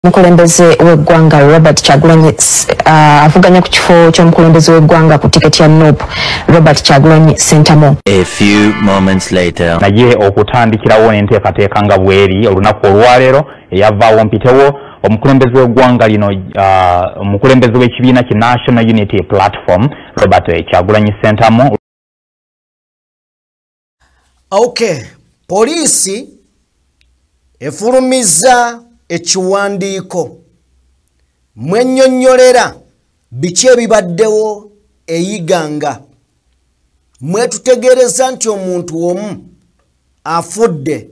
Mukulembeze w'eggwanga Robert Kyagulanyi avuganya ku kifo ky'omukulembeze w'eggwanga ku tiketi ya NUP Robert Kyagulanyi Ssentamu. A few moments later. Naye okutandikirawo n'enteekateeka nga bweri olunaku olwaleero eyavaawo mpitewo omukulembeze w'eggwanga lino omukulembeze w'ekibiina ki National Unity Platform Robert Kyagulanyi Ssentamu. Okay, poliisi efulumiza ekiwandiiko mwennyonnyolera biki ebibaddewo eyiganga mwetutegereza nti omuntu omu afudde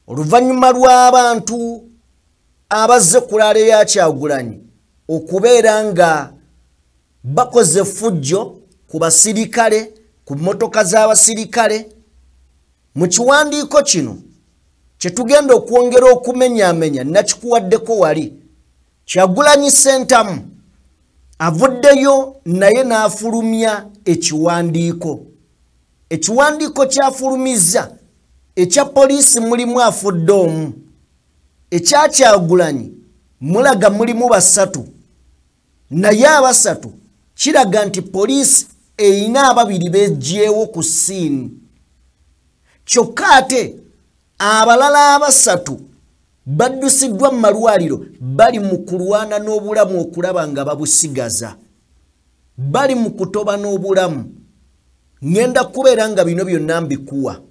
oluvannyuma lw'abantu abazze ku laale ya Kyagulanyi okubeera nga bakoze effujjo ku basirikale ku mmotoka z'abasirikale. Mu kiwandiiko kino kyetugenda okwongera okumenyaamenya nakikuwaddeko wali Kyagulanyi Ssentamu avuddeyo naye n'afulumya ekiwandiiko kyafulumizza ekya poliisi mulimu afudde omu, ekya Kyagulanyi mulaga mulimu basatu, naye abasatu kiraga nti poliisi erina ababiri beggyeewo ku ssiini. Kyokka ate abalala abasatu baddusiddwa mu malwaliro bali mu kulwana n'obulamu okulaba nga babusigaza, bali mu kutoba n'obulamu. Ngenda kubeera nga bino byonna mbikuwa,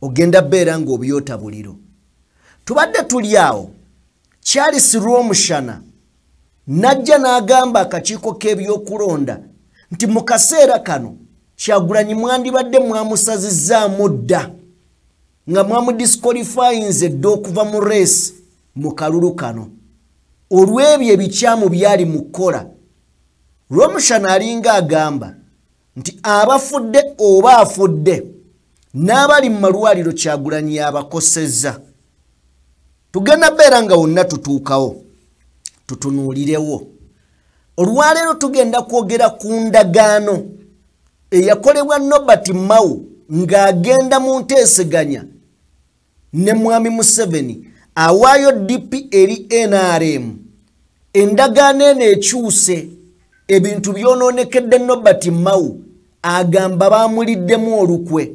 ogenda beera nga obyota buliro. Tubadde tuli awo Charles Rwomushana najja n'agamba akakiiko k'ebyokulonda nti mu kaseera kano Kyagulanyi mwandibadde mwamusazizzaamu dda nga mwamudisqualifyinze dda okuva mu race mu kalulu kano olw'ebyo ebikyamu byali mu kkola. Rwomushana alinga agamba nti abafudde oba afudde n'abali mu malwaliro Kyagulanyi abakosezza. Tugenda beera nga wonna tutuukawo tutunuulirewo. Olwaleero tugenda kwogera ku ndagaano eyakolebwa Norbert Mao ng'agenda mu nteeseganya ne Mwami Museveni awaayo DP eri NRM. Endagaano eno ekyuse ebintu byonoonekedde Norbert Mao agamba baamuliddemu olukwe.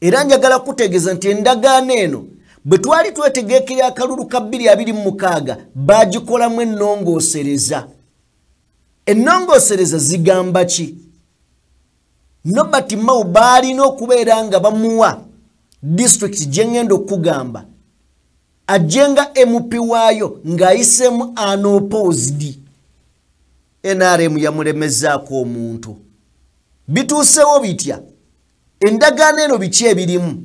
Era njagala kutegeeza nti endagaano eno bwe twali twetegeekera akalulu ka 2026 baagikolamu ennongoosereza. Ennongoosereza zigamba ki? Norbert Mao baalina okubeera nga bamuwa district gyengenda okugamba ajenga MP waayo ng'ayiseemu unopposed. NRM yamulemezaako omuntu. Bituusewo bitya? Endagaano eno biki ebirimu?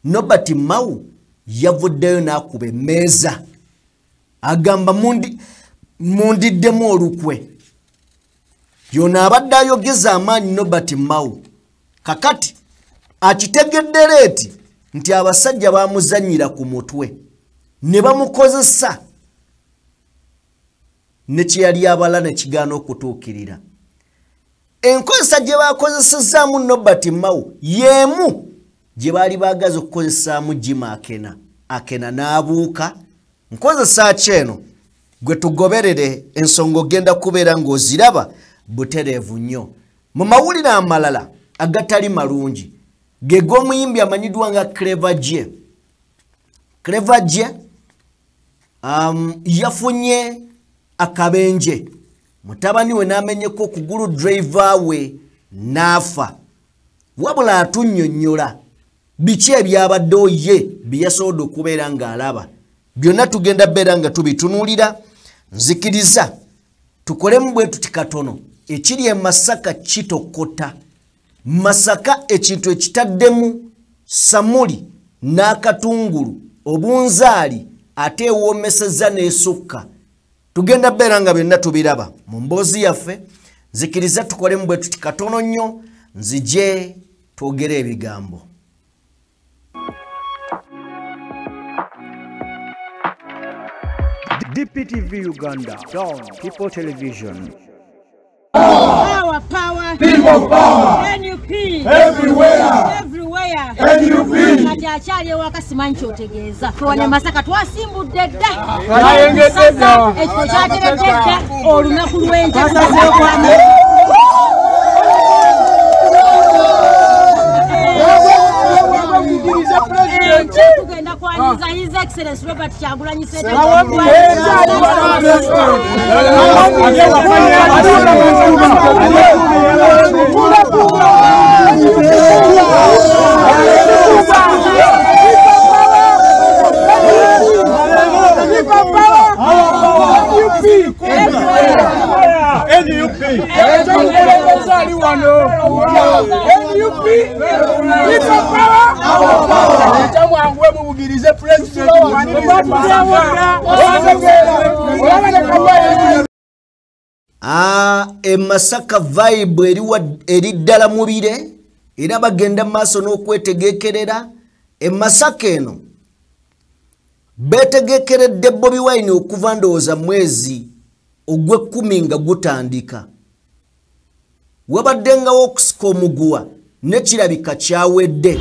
Norbert Mao yavuddeyo n'akuba emmeeza agamba mundiddemu olukwe. Yona abadde ayogeza amaanyi Norbert Mao kakati akitegedde leeti nti abasajja baamuzannyira ku mutwe ne bamukozesa ne kye yali abala ne kigaana okutuukirira. Enkozesa gye baakozesezaamu Norbert Mao y'emu gye baali baagaza okukozesaamu Jim Akena n'abuuka. Nkozesa ki eno gwe tugoberere ensonga ogenda kubeera ng'oziraba butereevu nnyo. Mu mawulire amalala agatali malungi ge g'omuyimbi amanyiddwa nga Clever J yafunye akabenje, mutabani we n'amenyeko okugulu driver we n'afa. Wabula atunnyonnyola biki ebyabaddewo ye bye yasobodde okubeera ng'alaba. Byonna tugenda beera nga tubitunuulira. Nzikiriza tukolemu bwe tuti katono ekiri e Masaka kitokota. Masaka ekintu ekitaddemu samuli n'akatungulu obunzaali ate ewoomesezza n'esukka. Tugenda beera nga byonna tubiraba mu mboozi yaffe. Nzikiriza tukolemu bwe tuti katono nnyo nzije twogere ebigambo. DPTV Uganda, Dawn People Television. Power, people power. NUP everywhere. NUP kati akyali ewaka simanyi kyotegeeza wane Masaka twasimbudde dda ekifo kyateredde dda olunaku lw'enkya tugenda kwaniriza His Excellency Robert Kyagulanyi Ssentamu Masaka vibe eri ddala mubire era bagenda maaso n'okwetegekerera Masaka eno betegekeredde Bobi Wine okuva ndowooza mwezi ogw'ekkumi nga gutandika wabaddengawo okusika omuguwa nekirabika kyawedde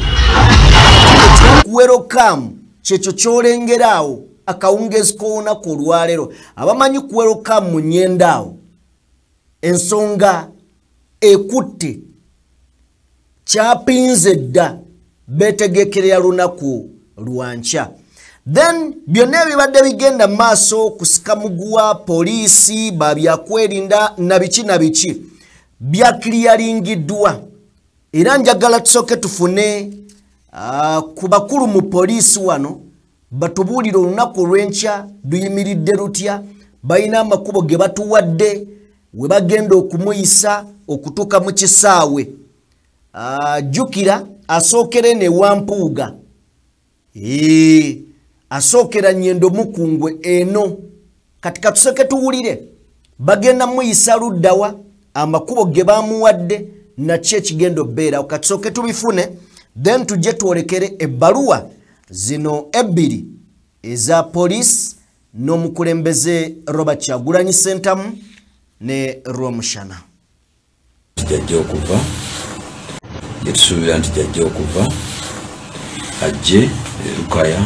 welcome kyekyo kyolengeraawo akawungeezi k'olunaku olwaleero abamanyi ku welcome mu nnyendaawo ensonga ekutte kyapinze dda betegekerera lunaku lwankya then byonna ebibadde bigenda maaso kusika muguwa poliisi babyakwerinda na biki byakiliyalingiddwa era njagala tusooke tufune ku bakulu mu poliisi wano batubuulira olunaku olw'enkya luyimiridde lutya balina amakubo ge batuwadde we bagenda okumuyisa okutuuka mu kisaawe jjukira asookera ne Wampuuga asookera Nnyendo Mukungwe eno kati katusooke tuwulire bagenda muyisa luddawa amakubo ge bamuwadde nakyo ekigenda obbeerawo katusooke tubifune then tujje twolekere ebbaluwa zino ebbiri eza poliisi n'omukulembeze Robert Kyagulanyi Ssentamu ne Rwomushana tujja okuva yetusuubira nti jajja okuva ajje Lukaya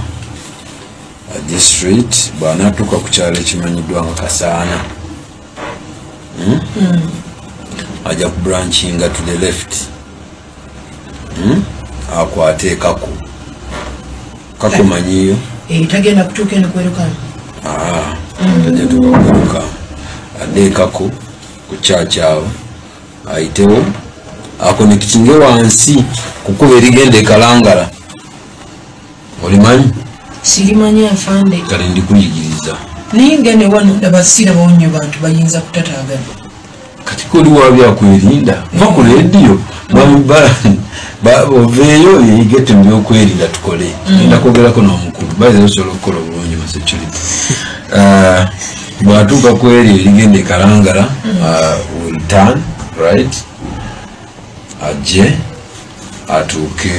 district bw'anaatuuka ku kyalo ekimanyiddwa nga Kasaana ajja ku branchinga to the left akwate kako manyiyo tagenda kutuuka eno kweruka tajja tuuka kweruka adde kako ku kyakyawo ayitewo akonekitinge wansi kukuba erigenda ekalangala olimanyi sirimanyi afande kale ndikuyigiriza ninge ne wano ndabasira bonyo bantu bayinza kutataagana kati koli wabyakwerinda va ku rediyo oveeyo yeyigete mu byokwerinda tukole ndakwogerako n'omukulu bayiza osobola okukola obulungi mu security bwatuuka ku eri erigenda ekalangala will turn right ajje atuuke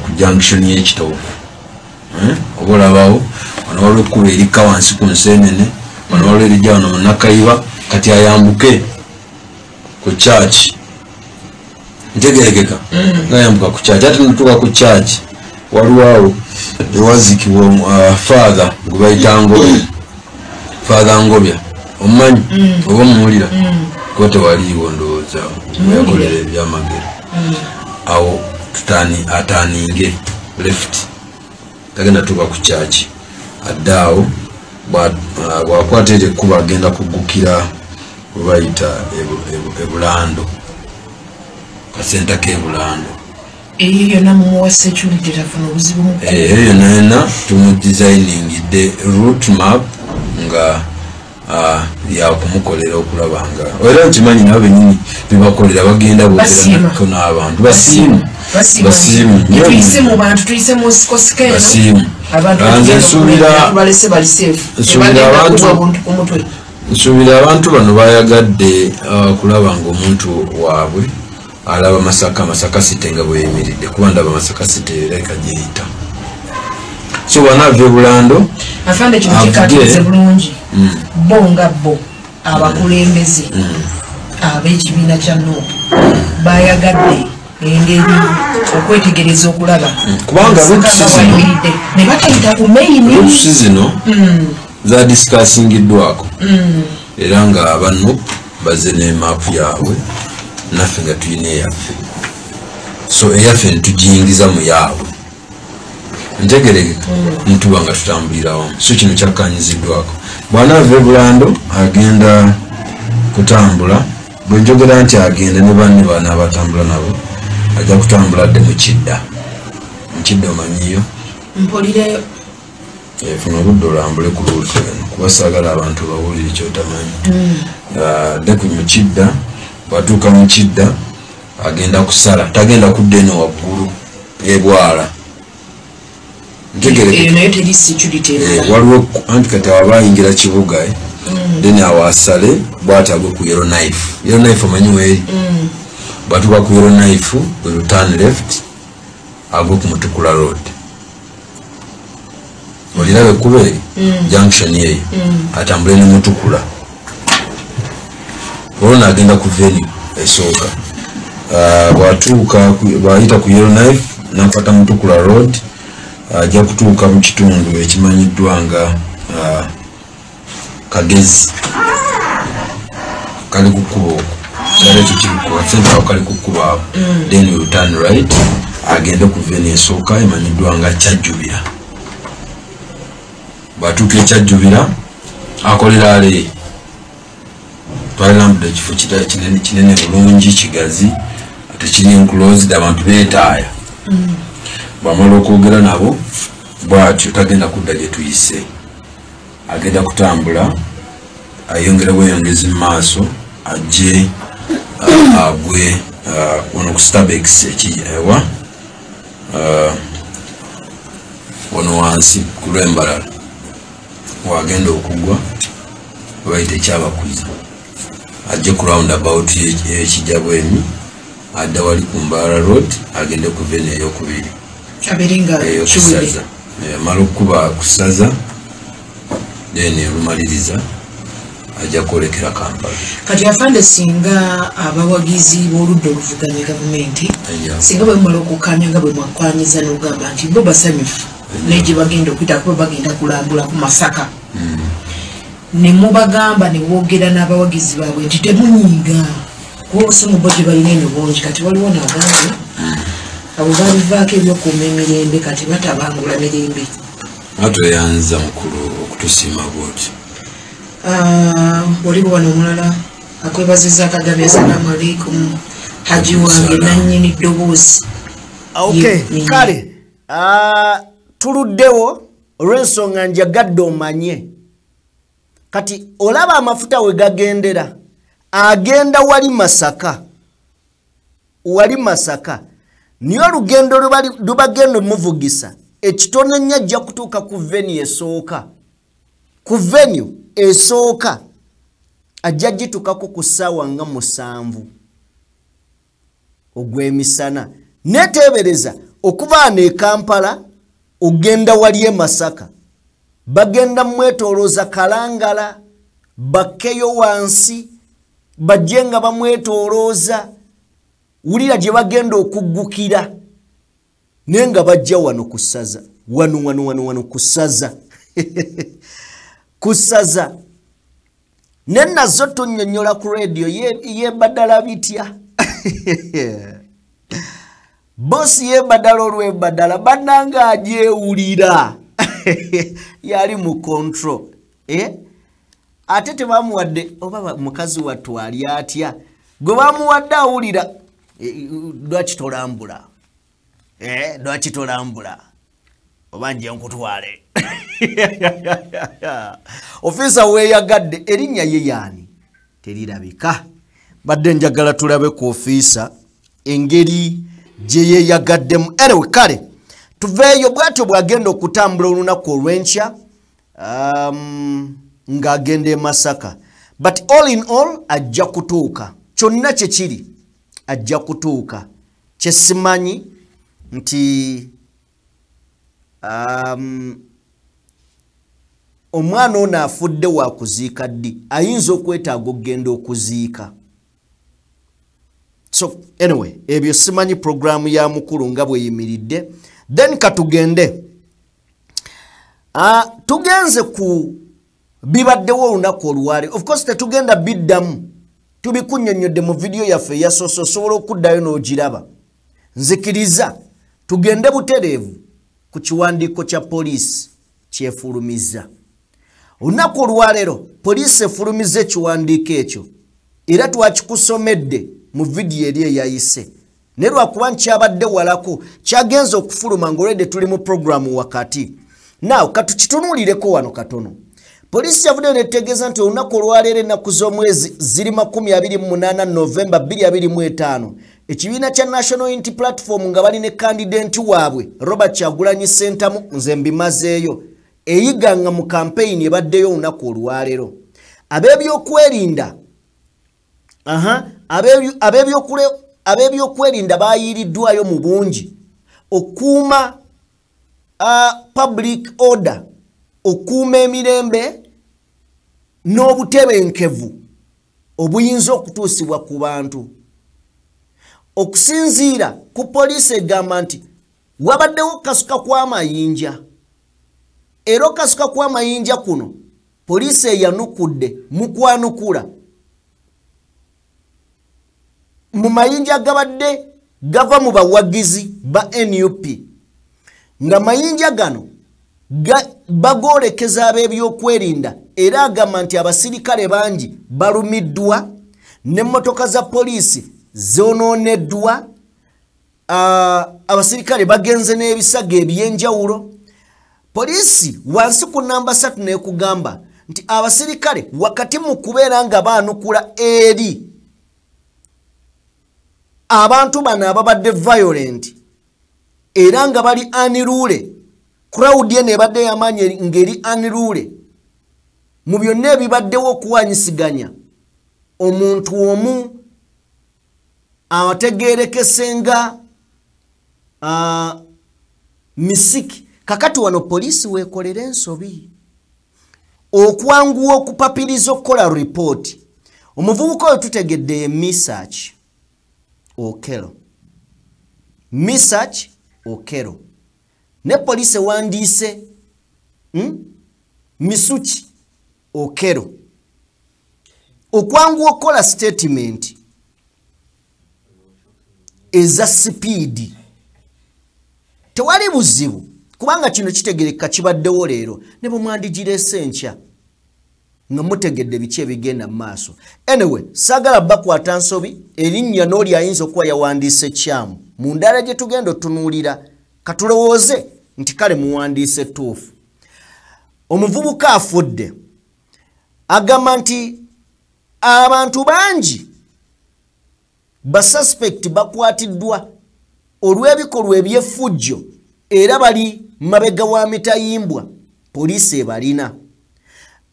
ku junction y'ekitoovu oba olabawo wano waliwo ekkuba erikka wansi ku Nseenene wano waliwo erijja wano mu Nakayiba kati ayambuke ku church ntegerekeka ngayambuka ku church ate natuuka ku church waliwo awo ewazikibwa father gwe bayita Ngobya father Ngobya omumanyi oba omuwulira ko tewaliiwo ndowooza yakolera ebyamagero awo ataninge left tagenda tuuka ku church addaawo bwakwata eri ekkuba agenda kugukira we bayita ebulando kasenta k'ebulando eyo yonna mumuwa security tafuna obuzibu mukulu eyo yonna tumudesigningidde route map nga yakumukolera okulaba nga era nkimanyi nabo bennyini bebakolera bagenda bogerako n'abantu basiimu tuyise mu bantu tuyise mu sikosikeeno nze nsuubira abantu bano bayagadde kulaba nga omuntu waabwe alaba Masaka City nga bweyimiridde kuba ndaba Masaka City ereka gyeyita so banaava ebulando afande kino kikatuuze bulungi bo nga bo abakulembeze ab'ekibiina kya NUP bayagadde engeri okwetegereza okulaba kubanga ne batayita ku main zino za discussingiddwako era nga abantu bazze ne maapu yaabwe naffe nga tulina eyaffe so eyaffe ntugiyingiza mu yaabwe ntegeregeka ntuba nga tutambulira wamu so kino kyakkanyiziddwako bw'anaava Bulando agenda kutambula bwe njogera nti agenda ne banne bana abatambula nabo ajja kutambula dde mu Kidda omanyiyo mpolireyo funa obudde olambule ku luutu eno kuba saagala abantu bawulire kyotamanyi dde ku mu Kidda bwatuuka mu Kidda agenda kusala tagenda kudda eno waggulu ebwala waliwo anti kati aba ayingira kibuga then awasale bwatagwe ku Yellow Knife omanyi weeri bwatuuka ku Yellow Knife we turn left agwe ku Mutukula Road olirabe kubeeri junction eyo atambule ne Mutukula olwo n'agenda ku venue esooka bwatuuka bwayita ku Yellow Knife n'akwata Mutukula Road ajja kutuuka mu kitundu ekimanyiddwa nga Kagezi kali ku kkubo kyali ekyo kirikuba sentawo kali ku kkubo awo then we turn right agende ku venue esooka emanyiddwa nga Kyajjubira bwatuuka ekyajjubira akolera ale twalambudde ekifo kinene bulungi kigazi ate kiri enclosed abantu beetaaya bwamala okwogera nabo bwatyo tagenda kudda gye tuyise agenda kutambula ayongera bweyongezi mu maaso ajje agwe wano ku Starbex ekiwa wano wansi ku Lwembalala wagenda okugwa bayite ekyabakuza ajje ku roundabout ekijabwemi adda wali ku Mbala Road agende ku venue ey'okubiri abiringa kiwili mala okuba kusaza then lumaliriza ajja kwolekera Kampala kati afande singa abawagizi b'oludda oluvuganya gavumenti singa bwemala okukanya nga bwe mwakwanyiza n'ogamba nti bo basanyufu negye bagenda okuyita kuba bagenda kulambula ku Masaka ne mubagamba ne boogera n'abawagizi baabwe nti temunyiiga obusomo bo gye balina eno bungi kati waliwo n'abantu abo babivaako ebyokuuma emirembe kati batabangula mirembe atoyanza mukulu okutusiima bwoti waliwo wano omulala akwebaziza Kagame assalamu alaikum haji wange nannyini ddoboozi kale tuluddewo olw'ensonga njagadde omanye kati olaba amafuta we gagendera agenda wali Masaka niyo olugendo lubagenda omuvugisa ekitone nnyo ajja kutuuka ku venue esooka ajja gituukako ku ssaawa nga 7 ogw'emisana neteebereza okubaana e Kampala ogenda wali e Masaka bagenda mwetolooza Kalangala bakkeyo wansi bajje nga bamwetolooza wulira gye bagenda okuggukira naye nga bajja wano ku ssaza wano ku ssaza ku ssaza ne nazo tunnyonnyola ku radio yeebadala bitya bosi yeebadala olw'ebadala bannanga agyewulira yali mu control ate tebamuwadde oba mukazi wattu ali atya gwe bamuwadde awulira lwaki tolambula oba nje nkutwale ofisa weeyagadde erinnya ye yaani terirabika badde njagala tulabe ku ofisa engeri gye yeeyagaddemu anyway kale tuveeyo bwatyo bwagenda okutambula olunaku olw'enkya ng'agenda e Masaka but all in all ajja kutuuka kyonna kye kiri ajja kutuuka kye simanyi nti omwana ono afudde wa kuziika ddi ayinza okwetaaga okugenda okuziika So anyway, ebyo simanyi programu ya mukuru nga bwe yimiridde. Then katugende. Tugenze ku bibaddewo olunaku olwale. Of course tetugenda biddamu. Tubikunnyonnyodde mu video yaffe ya sosola okuddayo n'ogiraba. Nzikiriza tugende butereevu ku kiwandiiko kya poliisi kyefulumiza. Olunaku olwaleero poliisi efulumiza ekiwandiiko ekyo era twakikusomedde mu video eri eyayise. Ne lwakuba nkyabadde walako kyagenza okufuluma ng'olwedde tuli mu programu wakati. Now katukitunuulireko wano katono. Polisi yavuddeyo netegeeza nti olunaku olwaleero ennaku z'omwezi ziri 28 Novemba 2025 ekibiina kya National Unity Platform nga bali ne kandidenti waabwe Robert Kyagulanyi Ssentamu nze mbimazeeyo eyiganga mu kampeyini ebaddeyo olunaku olwaleero. Ab'ebyokwerinda ab'ebyokwerinda baayiriddwayo mu bungi okuuma public order, okuuma emirembe n'obutebenkevu obuyinza okutuusibwa ku bantu. Okusinziira ku poliisi egamba nti wabaddewo kasuka kw'amayinja. Era okasuka kw'amayinja kuno poliisi eyanukudde mu kwanukula mu mayinja gabadde gava mu bawagizi ba NUP nga mayinja gano bagoolekeza ab'ebyokwerinda era agamba nti abasirikale bangi balumiddwa n'emmotoka za poliisi zoononeddwa. Abasirikale bagenze n'ebisago eby'enjawulo. Poliisi wansi ku namba 3 nekugamba nti abasirikale wakati mu kubeera nga baanukula eri abantu bano ababadde violent era nga bali unruly, crowd ye nebadde yamaanyi ngeri unruly, mu byonna ebibaddewo okuwanyisiganya omuntu omu ategeerekese nga misiki. Kakati wano poliisi weekolera ensobi okwanguwa okupapiriza okukola report. Omuvubuka oyo tutegedde ye Misach Okelo. Misach Okelo. Ne poliisi wandiise Misuchi Okelo. Okwanguwa okukola statement eza speed. Tewali buzibu kubanga kino kitegereka kibaddewo leero ne bwemwandigirese enkya nga mutegedde biki ebigenda mu maaso. Anyway, saagala bakwata nsobi erinnya n'oli ayinza okuba yawandiise kyamu. Mu ndala gye tugenda otunuulira katulowooze nti kale muwandiise tuufu. Omuvubuka afudde agamba nti abantu bangi basuspect bakwatiddwa olw'ebikolwa eby'effujjo era bali mabega wa mitayimbwa poliisi ebalina.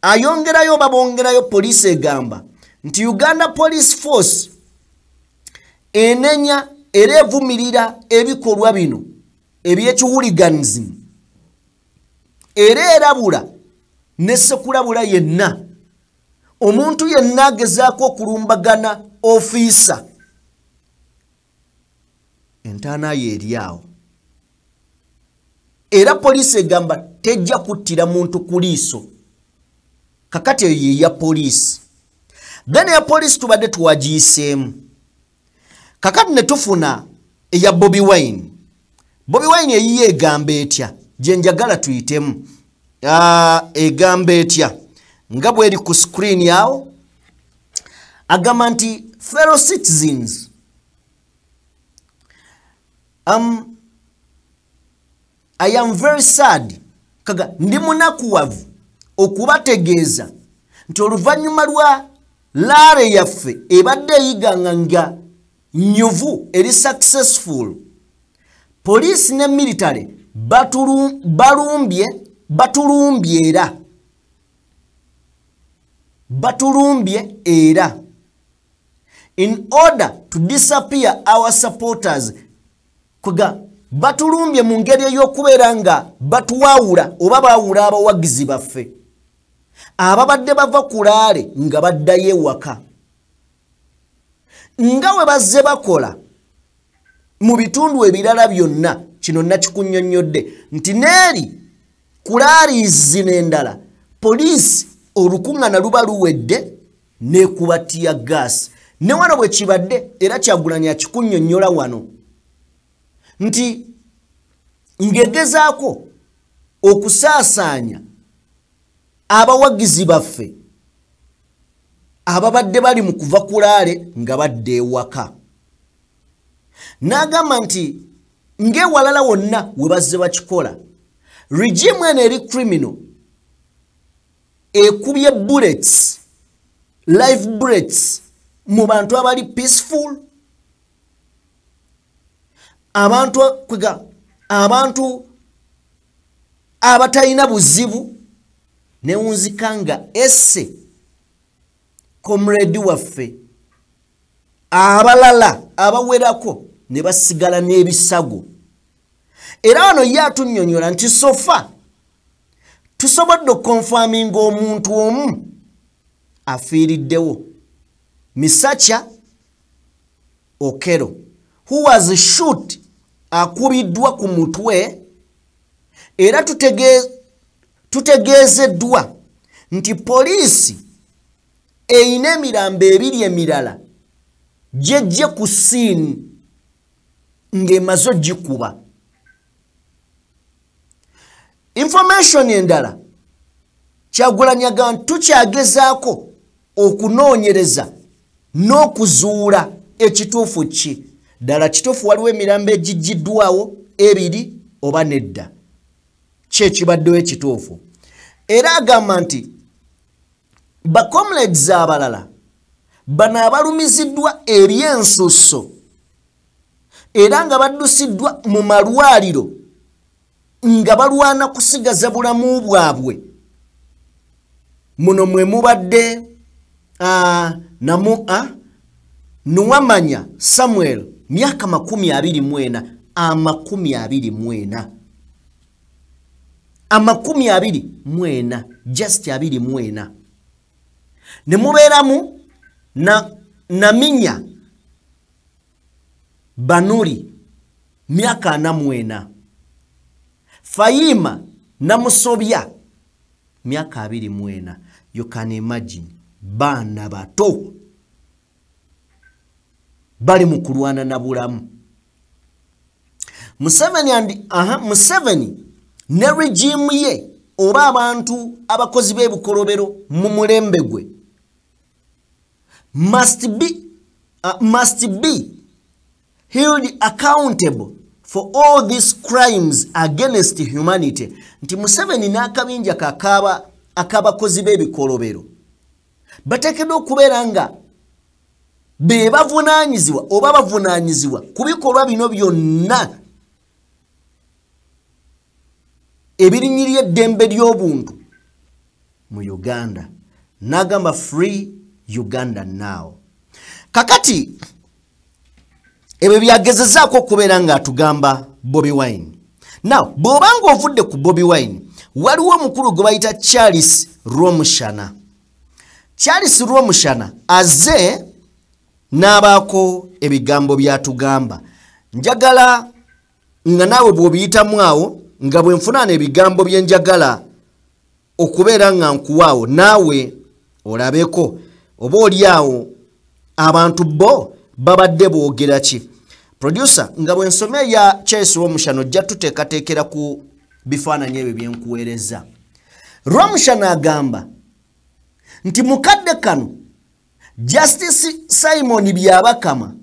Ayongerayo babongerayo poliisi egamba nti Uganda Police Force enenya era evumirira ebikolwa bino eby'ekihooliganism era erabula ne sekulabula yenna omuntu yenna agezaako okulumbagana ofiisa. Entaana ye eri awo. Era poliisi egamba tejja kuttira muntu ku liiso. Kakati eyo ye ya poliisi. Then ya poliisi tubadde tuwagiyiseemu. Kakati ne tufuna eya Bobi Wine. Bobi Wine eyiye egamba etya? Gye njagala tuyitemu. Egamba etya? Nga bw'eri ku screen yawo. Agamba nti fellow citizens, I am very sad. Kaga ndi munakuwavu okubategeeza nti oluvannyuma lwa laare yaffe ebadde eyiganga nga nyuvu eri successful, poliisi ne military batulumbye era in order to disappear our supporters. Kuga batulumbye mu ngeri ey'okubeera nga batuwaawula oba baawula abawagizi baffe ababadde bava ku laare nga baddayo ewaka. nga we bazze bakola mu bitundu ebirala byonna kino nakikunnyonnyodde nti neeri kulaalizi n'endala poliisi olukuŋŋaana luba luwedde n'ekuba tiya gaasi ne wano bwe kibadde era Kyagulanyi akikunnyonnyola wano nti ng'egezaako okusaasaanya abawagizi baffe ababadde bali mu kuva kulaale nga badde ewaka n'agamba nti ng'ewalala wonna we bazze bakikola regime eno eri criminal ekubye bullets live bullets mu bantu abali peaceful abantu abatalina buzibu newunzika nga esse comrade waffe abalala abawerako ne basigala n'ebisago era wano ye atunnyonnyola nti sofa tusobodde okonfaminga omuntu omu afiiriddewo Misacha Okero who was shot akubiddwa ku mutwe era tutegeezeddwa nti poliisi eyina emirambo ebiri emirala gyejje ku siini ng'emaze ogikuba. Information endala Kyagulanyi agamba tukyagezaako okunoonyereza n'okuzuula ekituufu ki ddala kituufu waliwo emirambo egiggiddwawo ebiri oba nedda ki ekibaddewo ekituufu era agamba nti bacomrades abalala bano abalumiziddwa ebyensusso era nga baddusiddwa mu malwaliro nga balwana kusigaza bulamu bwabwe muno mwe mubadde Nuwamanya Samuel myaka 24 24 just 24 ne mubeeramu Naminya Banuri myaka 44 Fayima Namusobya myaka 24 you can imagine bana bato bali mu kulwana na bulamu. Museveni ne regime ye oba abantu abakozi b'ebukolobero mu mulembe gwe must be held accountable for all these crimes against humanity. Nti Museveni n'akabinja akabakozi b'ebikolobero bateekeddwa okubeera nga be bavunaanyizibwa oba bavunaanyizibwa ku bikolwa bino byonna ebirinyirira eddembe ly'obuntu mu Uganda. N'agamba free Uganda now. Kakati ebyo byagezezaako okubeera nga atugamba Bobi Wine. Now bw'obanga ovudde ku Bobi Wine waliwo omukulu gwe bayita Charles Rwomushana. Charles Rwomushana azze n'abaako ebigambo byatugamba. Njagala nga naawe bw'obiyitamu awo nga bwe nfunaana ebigambo bye njagala okubeera nga nkuwaawo naawe olabeko oba oli awo abantu bo babadde boogera ki. Producer nga bwe nsome ya Charles Rwomushana ojja tuteekateekera ku bifaananyi ebyo bye nkuweereza. Rwomushana agamba nti mukadde kano Justice Simon Byabakama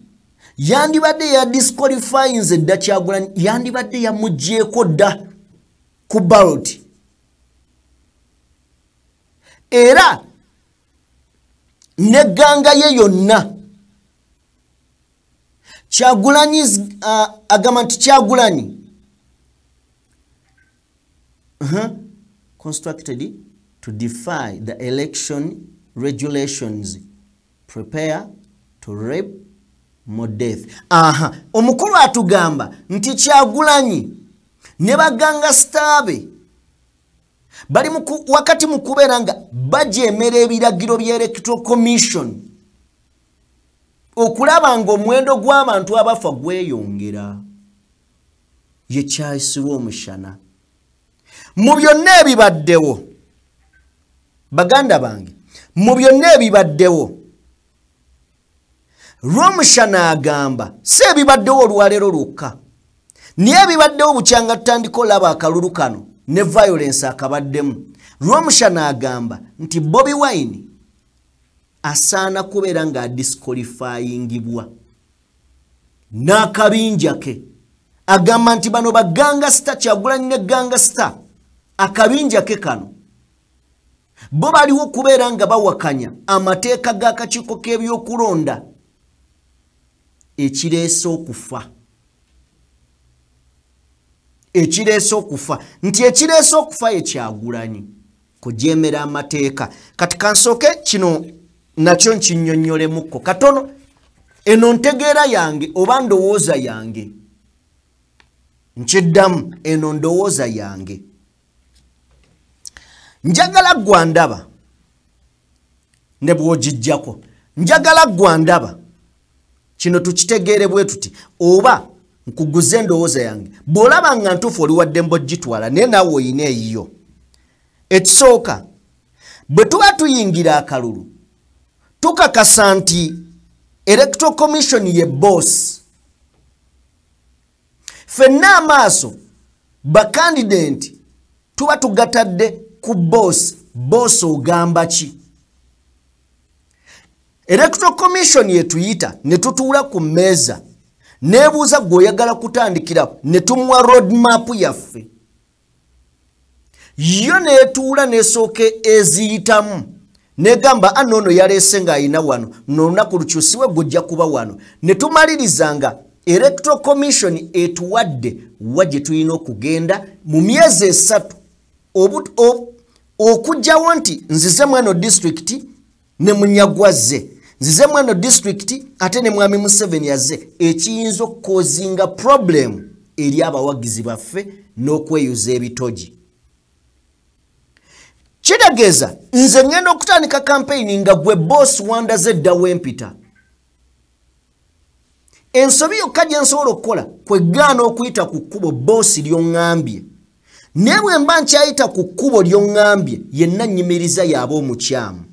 yandibadde ya disqualifying edda Kyagulanyi yandibadde yamugyeko dda ku ballot era negganga ye yonna Kyagulanyi agamba nti Kyagulanyi constructed to defy the election regulations, prepare to rape more death. Omukulu atugamba nti Kyagulanyi ne baganga stabe bali wakati mukubeera nga bajeemera ebiragiro bya Electoral Commission okulaba ng'omuwendo gw'abantu abafa gweyongera ye kyayisirwa omushana mu byonna ebibaddewo baganda bange mu byonna ebibaddewo Romushana agamba si ebibaddewo olwaleero lwokka niye ebibaddewo bukyanga tutandika olaba akalulu kano ne violence akabaddemu Romushana agamba nti Bobi Wine asaana kubeera ng'adisqualifyingibwa n'akabinja ke agamba nti bano bagangasta Kyagulanyi ne gangasta akabinja ke kano bo baliwo kubeera nga bawakanya amateeka g'akakiiko k'ebyokulonda ekireese okufa nti ekireese okufa ye Kyagulanyi kujeemera amateeka kati kansooke kino nakyo nkinnyonnyolemukko katono eno ntegeera yange oba ndowooza yange nkiddamu eno ndowooza yange njagala gwandaba ne bw'ogijjako njagala gwandaba kino tukitegeere bwe tuti oba nkuguze endowooza yange bw'olaba nga ntuufu oli wadde mbogitwala naye naawe oyina eyiyo ekisooka bwe tuba tuyingira akalulu tukakasa nti Electoral Commission ye boss ffenna amaaso bakandidenti tuba tugatadde ku boss ogamba ki Electoral Commission yetuyita ne tutuula ku mmeeza neebuuza gw'oyagala kutandikirawo ne tumuwa roadmap yaffe yo neetuula neesooke eziyitamu negamba anono yaleese ng'ayina wano n'olunaku lukyusiwe gujja kuba wano ne tumaliriza nga Electoral Commission etuwadde wa gye tulina okugenda mu myezi 3 okujjawo nti nzize mweno district ne munyagwazze nzize mweno district ate ne mwami Museveni yazze ekiyinza okukozinga problem eri abawagizi baffe n'okweyuza ebitogi kitegeeza nze ngenda okutandika campaign nga gwe boss wandaze dda wempita ensobi yokka gye nsobola okukola kwegaana okuyita ku kkubo boss ly'oŋŋambye naye bwe mba nkyayita ku kkubo ly'oŋŋambye yenna nnyimiriza yaaba omukyamu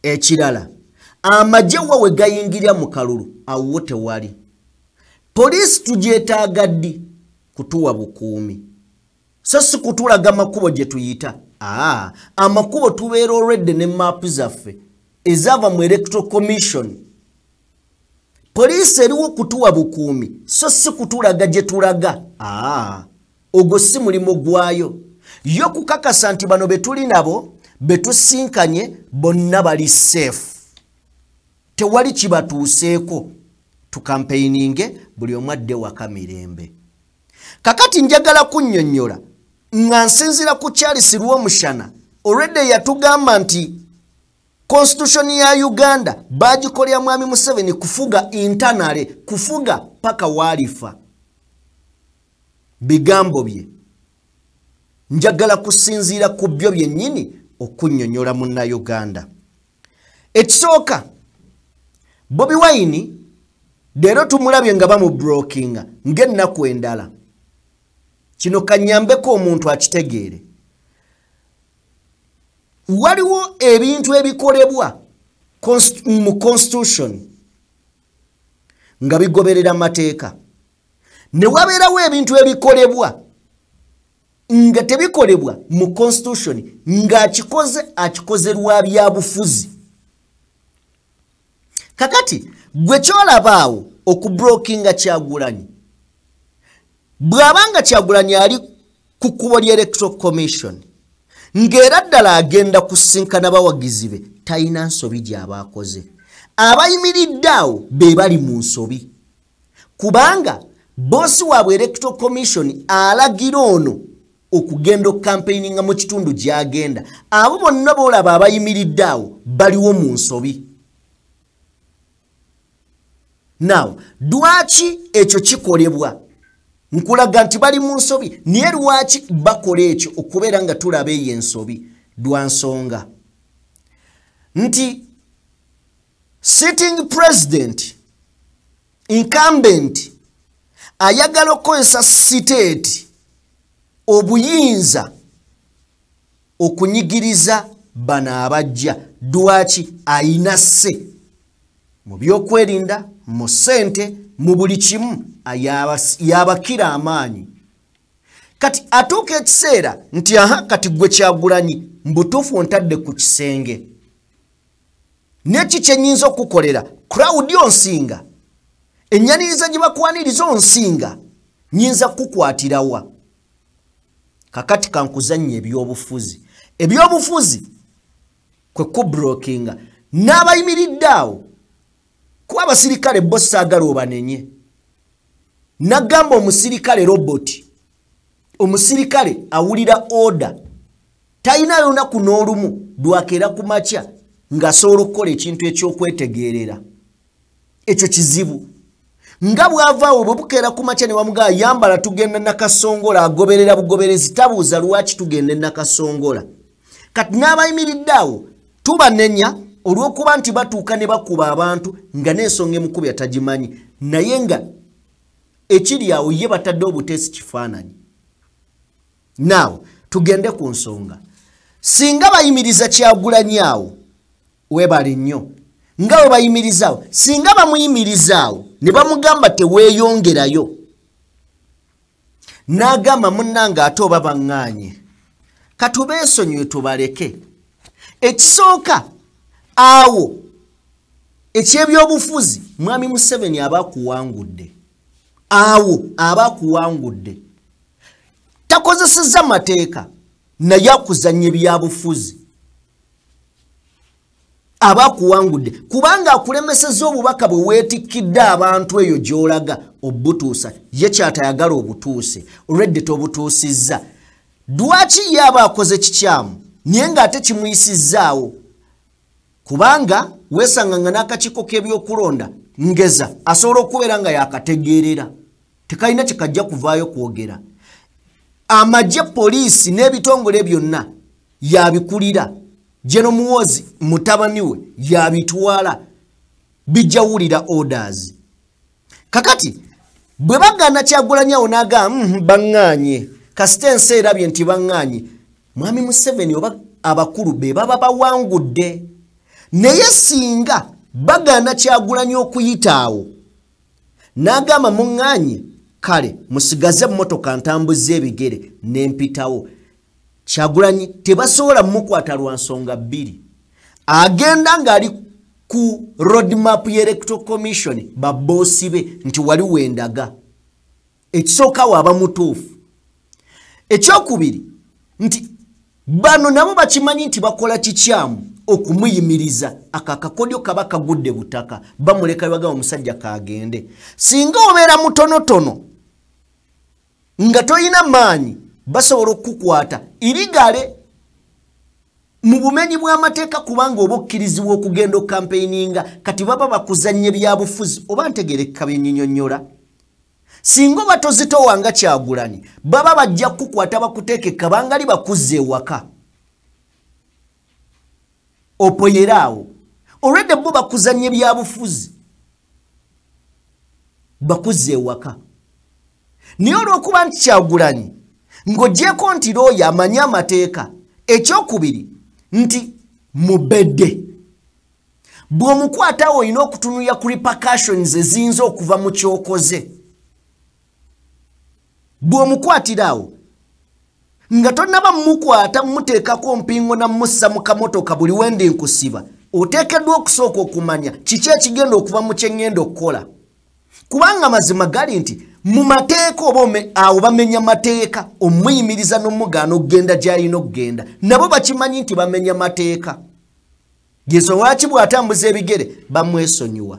ekirala amagye wa we gayingirira mu kalulu awo tewali poliisi tugyetaaga ddi kutuwa bukuumi so si kutulaga makubo gye tuyita amakubo tubeera already ne maapu zaffe ezaava mu Electoral Commission poliisi eriwo kutuwa bukuumi so si kutulaga gye tulaga ogwo si mulimo gwayo yo kukakasa nti bano betuli nabo betusinkanye bonna bali safe tewali kibatuuseeko tukampeininge buli omu adde waka mirembe kakati njagala kunnyonnyola nga nsinzira ku Charles Rwomushana already yatugamba nti Constitution ya Uganda bagikolera mwami Museveni kufuga internally kufuga paka walifa bigambo bye njagala kusinzira ku byo byennyini okunnyonnyola munna Uganda ekisooka Bobi Wine leero tumulabye nga bamubrokinga ng'ennaku endala kino kanyambeko omuntu akitegeere waliwo ebintu ebikolebwa mu Constitution nga bigoberera amateeka ne wabeerawo ebintu ebikolebwa nga tebikolebwa mu Constitution akikoze lwa byabufuzi kakati gwe kyolabaawo okubrokinga Kyagulanyi bw'abanga Kyagulanyi ali ku kkubo ly'Electoral Commission ng'era ddala agenda kusinkana bawagizi be talina nsobi gy'aba akoze abayimiridde awo be bali mu nsobi kubanga boosi waabwe Electoral Commission alagira ono okugenda okukampeininga mu kitundu gy'agenda abo bonna boolaba abayimiridde awo baliwo mu nsobi now lwaki ekyo kikolebwa nkulaga nti bali mu nsobi naye lwaki bakola ekyo okubeera nga tulaba eyo ensobi lwa nsonga nti sitting president incumbent ayagala okukozesa state obuyinza okunyigiriza bana abajja dwaki ayina se mu byokwerinda mu sente mu buli kimu yabakira amaanyi kati atuuka ekiseera nti aha kati gwe Kyagulanyi mbutuufu ontadde ku kisenge neki kyenyinza okukolera crowd onsinga ennyaniriza gye bakwaniriza onsinga nyinza kukwatirawa kakati kankuzannya ebyobufuzi kwe kubrokinga n'abayimiridde awo kuba abasirikale bo saagala obanenye nagamba omusirikale robot omusirikale awulira order talina lunaku n'olumu lwakeera ku makya ng'asobola okukola ekintu eky'okwetegeerera ekyo kizibu nga bw'avaawo bwe bukeera ku makya ne bamugamba yambala tugenda Nakasongola agoberera bugoberezi tabuuza lwaki tugenda Nakasongola kati n'abayimiridde awo tubanenya olw'okuba nti batuuka ne bakuba abantu nga n'ensonga emukubya tagimanyi naye nga ekiri awo ye batadde obuteesi kifaananyi naawe tugende ku nsonga singa bayimiriza Kyagulanyi awo webale nnyo nga we bayimirizaawo singa bamuyimirizaawo ne bamugamba teweeyongerayo n'agamba munnanga ate oba baŋŋaanye katubeesonyiwe tubaleke ekisooka awo ekyebyobufuzi mwami Museveni abakuwangudde awo abakuwangudde takozesezza mateeka naye akuzannya ebyabufuzi abakuwangudde kubanga akulemesezza obubaka bwe weetikkidde abantu eyo gy'olaga obutuusa ye kyatayagala obutuuse olwedde tobutuusizza dwaki ye aba akoze kikyamu naye ng'ate kimuyisizzaawo kubanga weesanganga n'akakiiko k'ebyokulonda ngeza asobola okubeera nga yakategeerera tekalina kikajja kuvaayo kwogera amagye poliisi n'ebitongole byonna yabikulira General Muhoozi mutabani we yabitwala bijjawulira orders kakati bwe bagana Kyagulanyi awo n'agamba baŋŋaanye kasita ensi erabye nti baŋŋaanye mwami Museveni oba abakulu be baba bawangudde naye singa bagana Kyagulanyi okuyita awo n'agamba muŋŋaanye kale musigaze emmotoka ntambuza ebigere n'empitawo Kyagulanyi tebasobola mukwata lwa nsonga bbiri agenda ng'ali ku roadmap y'Electoral Commission baboosi be nti wali wendaga ekisooka waba mutuufu ekyokubiri nti bano nabo bakimanyi nti bakola kikyamu okumuyimiriza akakakodyo kaba kagudde butaka bamuleka bagamba omusajja kaagende singa obeera mutonotono nga toyina maanyi basobola okukwata irigale mu bumenyi bw'amateeka kubanga oba okkirizibwa okugenda okampeininga kati baba bakuzannya byabufuzi oba ntegerekka byennyinnyonnyola singa oba tozitowanga Kyagulanyi baba bajja kukwata bakuteeke kabangali bakuzza ewaka opoyeraawo olwedde bo bakuzannya byabufuzi bakuzza ewaka naye olw'okuba nti Kyagulanyi ng'oggyeko nti looyo amanyi amateeka ekyokubiri nti mubedde bw'omukwatawo olina okutunulira ku repercussions eziyinza okuva mu kyokoze bw'omukwatirawo nga tonnaba mumukwata mumuteekako mpingo namussa mu kamotoka buli wendi nkusiba oteekeddwa okusooka okumanya kiki ekigenda okuva mu kyeŋŋenda okukola kubanga mazima gali nti mu mateeka oba awo bamenya mateeka omuyimiriza n'omugaana okugenda gy'alina okugenda nabo bakimanyi nti bamenya mateeka gezo lwaki bw'atambuza ebigere bamwesonyiwa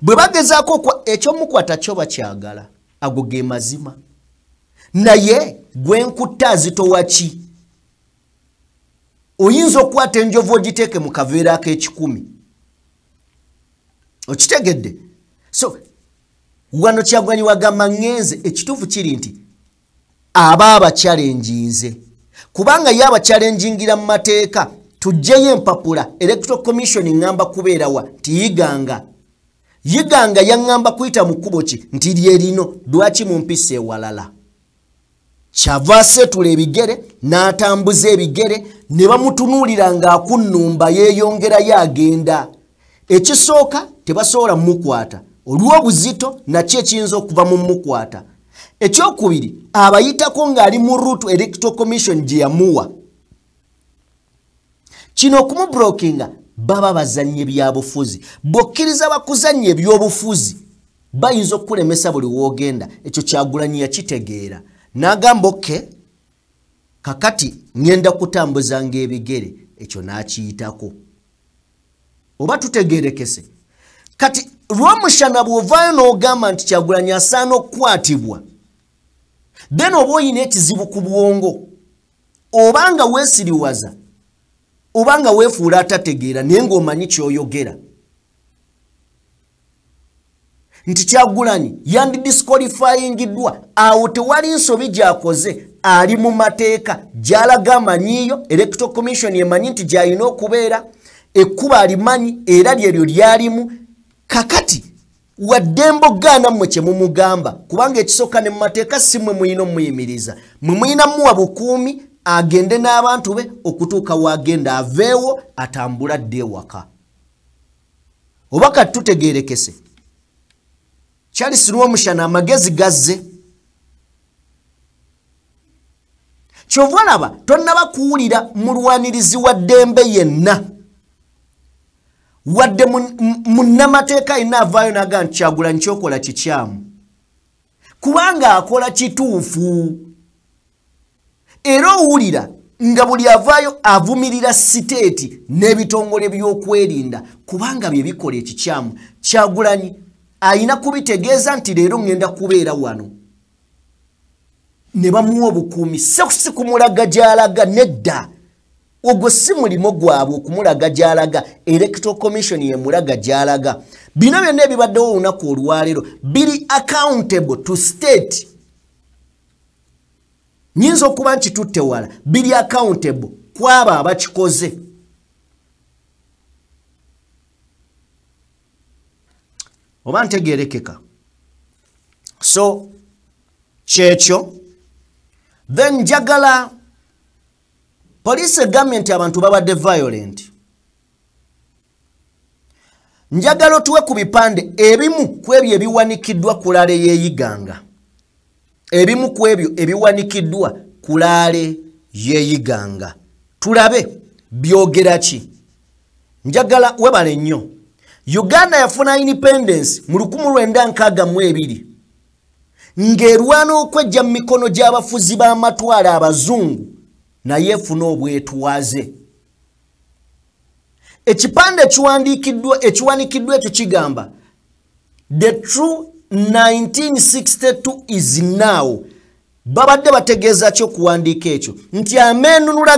bwe bagezaako ekyomukwata kyo bakyagala ago ge mazima naye gwenkutta azitowa ki oyinza okukwata enjovu ogiteeke mu kaveera ak'ekikumi okitegedde so wano Kyagulanyi wagamba ngenze ekituufu kiri nti aba abakyalenjinze kubanga ye abakyalenjingira mu mateeka tujjeyo empapula electoral commission ngamba kubeera wa tiyiganga yiganga yangamba kuyita mu kkubo ki nti lyerino lwaki mumpise ewalala kyava asetula ebigere n'atambuza ebigere ne bamutunuulira ng'akunnumba yeeyongerayo agenda ekisooka tebasobola mumukwata olw'obuzito nakyo ekiyinza okuva mu mumukwata ekyokubiri abayitako ng'ali mu ruutu electoral commission gye yamuwa kino okumubrokinga baba bazannye byabufuzi bw'okkiriza bakuzannya eby'obufuzi bayinza okukulemesa buli w'ogenda ekyo Kyagulanyi yakitegeera n'agamba oke kakati ngenda kutambuza ng'ebigere ekyo n'akiyitako oba tutegeerekese kati lw'omushana bw'ovaayo n'ogamba nti Kyagulanyi asaana okukwatibwa then oba oyina ekizibu ku bwongo obanga weesiriwaza obanga weefuula atategeera naye ng'omanyi ky'oyogera nti Kyagulanyi yandidisqualifyingiddwa awo tewali nsobi gy'akoze ali mu mateeka gy'alaga amanyiyo electoral commission emanyi nti gy'alina okubeera ekkuba alimanyi era lyeryo lyalimu kakati wadde mbogaana mmwe kye mumugamba kubanga ekisooka ne mu mateeka si mmwe muyina omuyimiriza mmwe muyina muwa bukuumi agende n'abantu be okutuuka wagenda aveewo atambula dde ewaka oba kati tutegeerekese Charles Lwomushana amagezi gazze kyova laba tonnaba kuwulira mulwanirizi wa ddembe yenna wadde munnamateeka alina avaayo naga nti Kyagulanyi kyokola kikyamu kubanga akola kituufu era owulira nga buli avaayo avumirira siteeti n'ebitongole by'okwerinda kubanga bye bikola ekikyamu Kyagulanyi ayina kubitegeeza nti leero ngenda kubeera wano ne bamuwa obukuumi si kumulaga gy'alaga nedda ogwo si mulimo gwabwe okumulaga gy'alaga electoral commission yemulaga gy'alaga bino byonna ebibaddewo olunaku olwaleero biri accountable to state nyinza okuba nkitutte wala biri accountable kwabo abakikoze oba ntegeerekeka so kyekyo then njagala police egambye nti abantu babadde violent njagala otuwe ku bipande ebimu ku ebyo ebiwanikiddwa ku laale yeeyiganga ebimu ku ebyo ebiwanikiddwa ku laale yeeyiganga tulabe byogera ki njagala webale nnyo Uganda yafuna independence mu 1962 ng'erwana okwejja mu mikono gy'abafuzi b'amatwale abazungu naye efuna obwetwaze ekipande ekiwanikiddwa ekyo kigamba the true 1962 is now babadde bategeeza ki okuwandiika ekyo nti ameenunula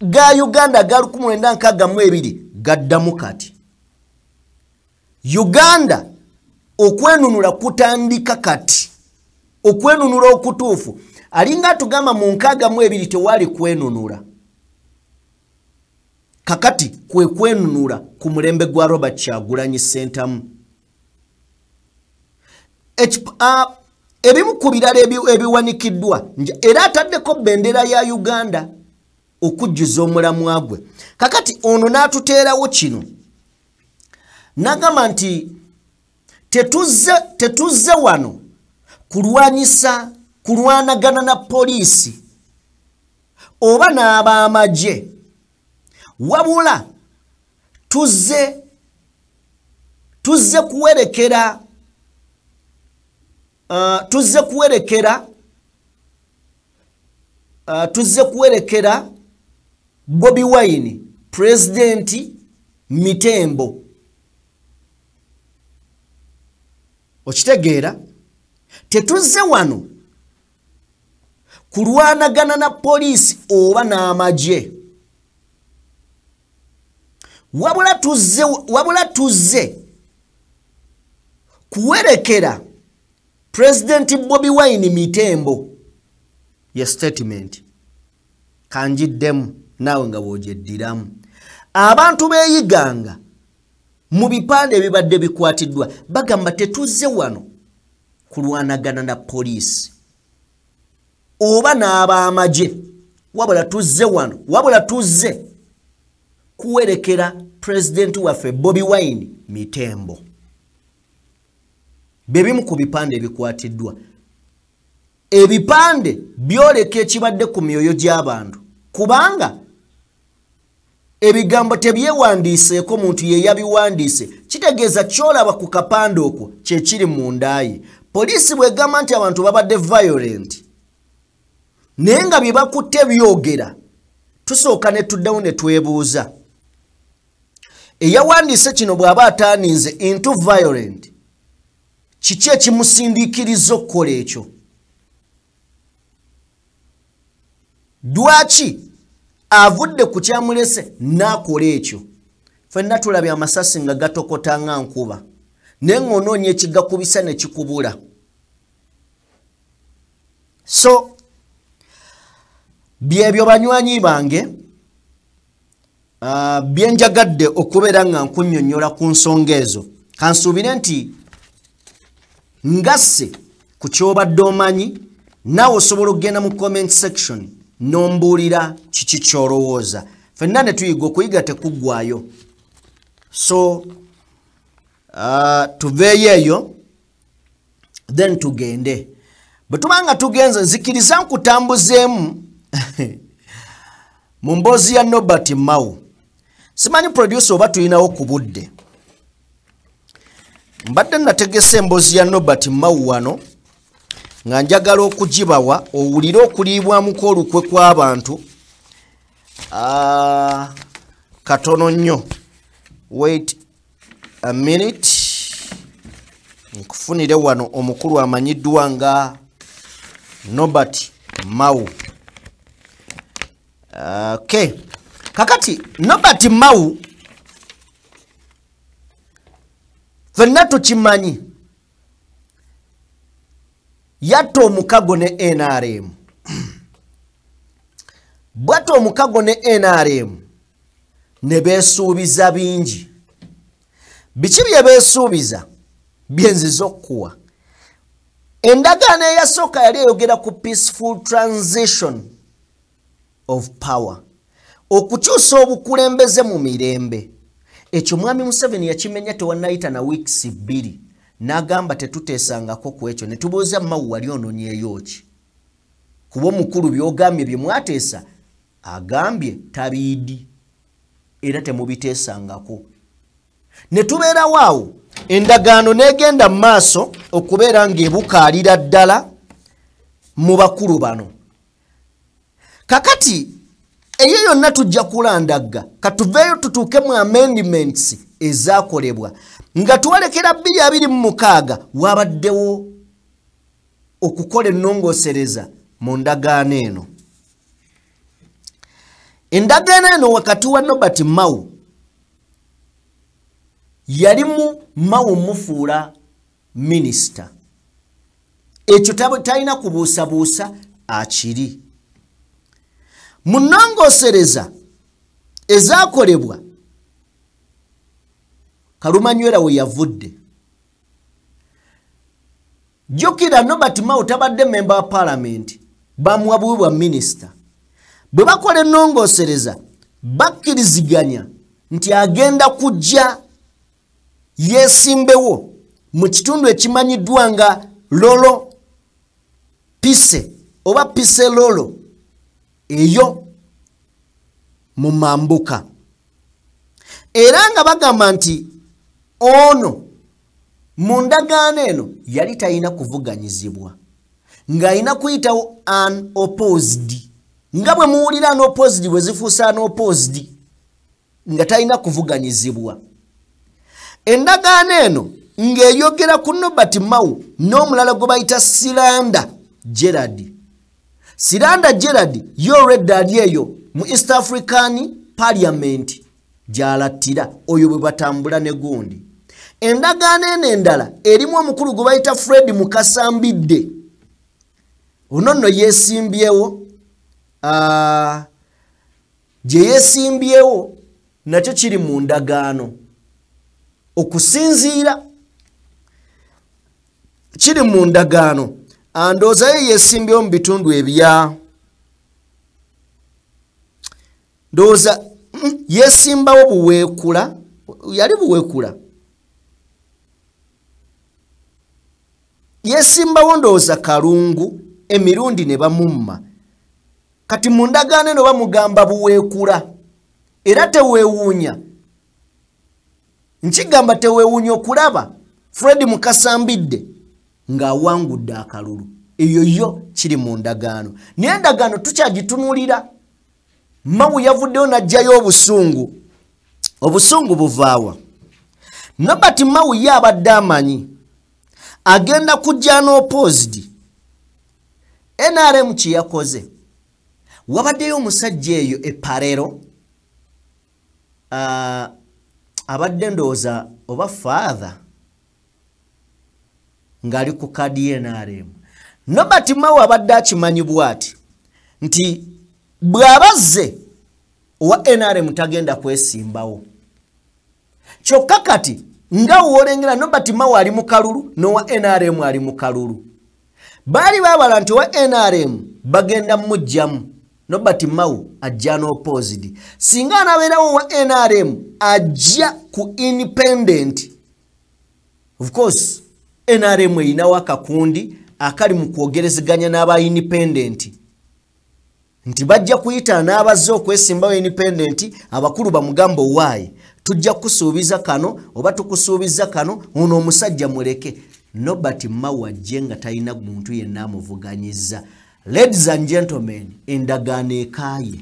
ga Uganda ga 1962 gaddamu kati Uganda okwenunula kutandika kati okwenunula okutuufu alinga tugamba mu 62 tewali kwenunula kakati kwenunula ku mulembe gwa Robert Kyagulanyi Ssentamu ebimu ku birala ebiwanikiddwa era ataddeko bendera ya Uganda okujjuza omulamwa gwe kakati ono n'atuteerawo kino nagamba nti tetuzze wano kulwanagana na poliisi oba n'ab'amagye wabula tuzze kuwerekera Bobi Wine President Mitembo okitegeera tetuzze wano kulwanagana na poliisi oba n'amagye wabula tuzze kuwerekera President Bobi Wine Mitembo ye statement kanjiddemu naawe nga bw'ogyeddiramu. Abantu beeyiganga mu bipande ebibadde bikwatiddwa bagamba tetuzze wano kulwanagana na poliisi oba n'ab'amagye, wabula tuzze wano, wabula tuzze kuwerekera pulezidenti waffe Bobi Wine mitembo. Bebimu ku bipande ebikwatiddwa. Ebipande byoleka ekibadde ku myoyo gy'abantu kubanga ebigambo tebyewandiiseeko muntu ye yabiwandiise, kitegeeza kyolaba ku kapande okwo kye kiri mu ndaaye. Poliisi bw'egamba nti abantu babadde violent naye nga bye bakutte byogera, tusooka ne tuddawo ne twebuuza eyawandiise kino bw'aba ataaninze into violent, kiki ekimusindiikiriza okukola ekyo? Lwaki avudde ku kyamulese n'akola ekyo? Ffenna tulabye amasasi nga gatokota nga nkuba naye ng'onoonya ekigakubisa ne kikubula. So byebyo banywanyi bange byenjagadde okubeera nga nkunnyonnyola ku nsonga ezo. Kansuubire nti ngasse ku kyobadde omanyi, naawe osobola okugenda mu comment section nombuulira kiki kyolowooza. Ffenna ne tuyiga, okuyiga tekuggwayo. So tuveeyo eyo then tugende. Bwe tuba nga tugenze, nzikiriza nkutambuzeemu mu mboozi ya Nobert Mao. Simanyi producer oba tulinawo ku budde. Mbadde nategese emboozi ya Nobert Mao wano nga njagala okugibawa owulire okuliibwamuko olukwe kw'abantu. Katono nnyo. Wait a minute. Nkufunire wano omukulu amanyiddwa nga Nobert Mao. Okay. Kakati Nobert Mao ffenna tukimanyi yatta omukago ne NRM. Bw'atta omukago ne NRM ne beesuubiza bingi. Biki bye beesuubiza? Byenziza okuwa. Endagaano eyasooka yali eyogera ku peaceful transition of power, okukyusa obukulembeze mu mirembe. Ekyo Mwami Museveni yakimenya tewannayita na weeks 2 n'agamba tetuteesangako ku ekyo. Ne tubuuza Mao wali onoonyeeyo ki? Kuba omukulu by'ogambye bye mwateesa, agambye tabiidi era temubiteesangako. Ne tubeerawo awo, endagaano n'egenda mu maaso okubeera ng'ebukaalira ddala mu bakulu bano. Kakati eyo yonna tujja kulandagga, katuveeyo tutuuke mu amendments ezaakolebwa nga tuwalekera 2026 wabaddewo okukola ennongoosereza mu ndagaano eno. Endagaano eno wakati wa Nobert Mao yalimu Mao mufuula minisita. Ekyo talina kubuusabuusa, akiri. Mu nnongoosereza ezaakolebwa Kalumanywera we yavudde. Jjukira Nobert Mao tabadde member wa parliament, bamuwa buwi bwa minisita. Bwe bakola ennongoosereza bakkiriziganya nti agenda kujja yeesimbewo mu kitundu ekimanyiddwa nga Lolo Pise oba Pise Lolo eyo mu Mambuka. Era nga bagamba nti ono mu ndagaano eno yali talina kuvuganyizibwa, ng'alina kuyitawo unopposed. Nga bwe muwulira unopposed bwe zifuusa unopposed, nga talina kuvuganyizibwa. Endagaano eno ng'eyogera ku Nobert Mao n'omulala gwe bayita Siranda Gerald. Siranda Gerald y'olwedda ali eyo mu East African Parliament gy'alattira, oyo bwe batambula ne gundi. Endagaano eno endala erimu omukulu gwe bayita Fred Mukasambidde. Ono nno yeesimbyewo gye yeesimbyewo nakyo kiri mu ndagaano okusinziira kiri mu ndagaano andooza ye yeesimbyewo mu bitundu ebya ndooza yeesimbawo buweekula yali buweekula yeesimbawo ndooza Kalungu emirundi ne bamumma kati mu ndagaano eno bamugamba buweekula era teweewuunya nkigamba teweewuunya okulaba Fred Mukasambidde ng'awangudde akalulu eyo yo kiri mu ndagaano naye endagaano tukyagitunuulira Mawu yavuddeyo n'ajjayo obusungu obusungu buvaawa Nobert Mawu ye abadde amanyi agenda kujja n'opposed NRM kiyakoze wabaddeyo omusajja eyo eparero abadde ndooza oba father ng'ali ku kadi NRM Nobert Mawu abadde akimanyibwa ati nti bw'abazze owa NRM tagenda kwesimbawo kyokka kati nga wolengera Nobert Mawu ali mu kalulu n'owa NRM ali mu kalulu baali baabala nti owa NRM bagenda mujjamu Nobert Mawu ajja n'opposed singa anabeerawo wa NRM ajja ku independent of course NRM erinawo akakundi akali mu kwogerezeganya n'aba independent nti bajja kuyita n'abazze okwesimbawo independent abakulu bamugambo waaye tujja kusuubiza kano oba tukusuubiza kano ono omusajja muleke Nobert Mawu ajje nga talina muntu yenna amuvuganyiza. Ladies and gentlemen, endagaano ekaaye